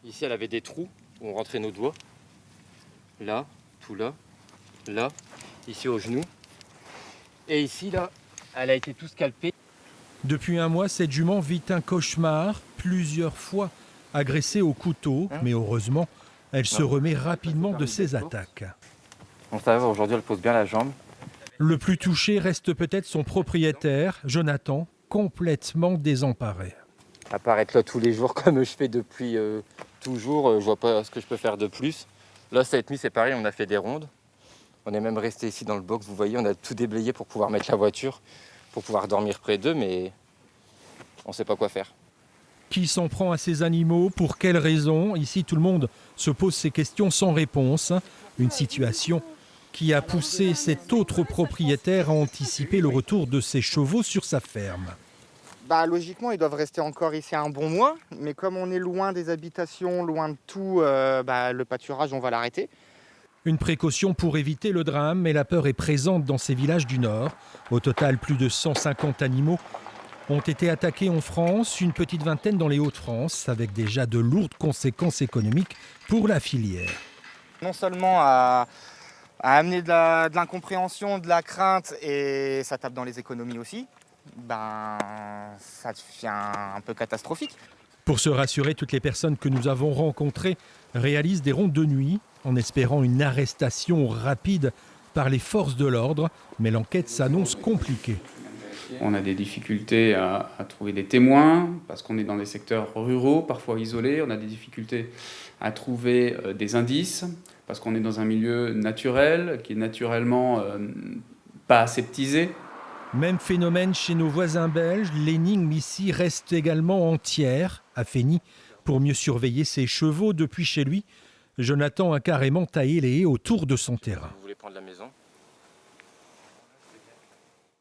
Ici, elle avait des trous où on rentrait nos doigts. Là, tout là, là, ici au genou. Et ici, là, elle a été tout scalpée. Depuis un mois, cette jument vit un cauchemar, plusieurs fois agressée au couteau, mais heureusement, elle se remet rapidement de ses attaques. On savait, aujourd'hui, elle pose bien la jambe. Le plus touché reste peut-être son propriétaire, Jonathan, complètement désemparé. Apparaître là tous les jours comme je fais depuis toujours, je vois pas ce que je peux faire de plus. Là, cette nuit, c'est pareil, on a fait des rondes. On est même resté ici dans le box, vous voyez, on a tout déblayé pour pouvoir mettre la voiture, pour pouvoir dormir près d'eux, mais on sait pas quoi faire. Qui s'en prend à ces animaux? Pour quelles raisons? Ici, tout le monde se pose ces questions sans réponse. Une situation qui a poussé cet autre propriétaire à anticiper le retour de ses chevaux sur sa ferme. Logiquement, ils doivent rester encore ici un bon mois, mais comme on est loin des habitations, loin de tout, le pâturage, on va l'arrêter. Une précaution pour éviter le drame, mais la peur est présente dans ces villages du Nord. Au total, plus de 150 animaux ont été attaqués en France, une petite vingtaine dans les Hauts-de-France, avec déjà de lourdes conséquences économiques pour la filière. Non seulement à amener de l'incompréhension, de la crainte, et ça tape dans les économies aussi, ça devient un peu catastrophique. Pour se rassurer, toutes les personnes que nous avons rencontrées réalisent des rondes de nuit en espérant une arrestation rapide par les forces de l'ordre, mais l'enquête s'annonce compliquée. On a des difficultés à trouver des témoins, parce qu'on est dans des secteurs ruraux, parfois isolés. On a des difficultés à trouver des indices, parce qu'on est dans un milieu naturel, qui est naturellement pas aseptisé. Même phénomène chez nos voisins belges. L'énigme ici reste également entière. À Fény, pour mieux surveiller ses chevaux depuis chez lui, Jonathan a carrément taillé les haies autour de son terrain.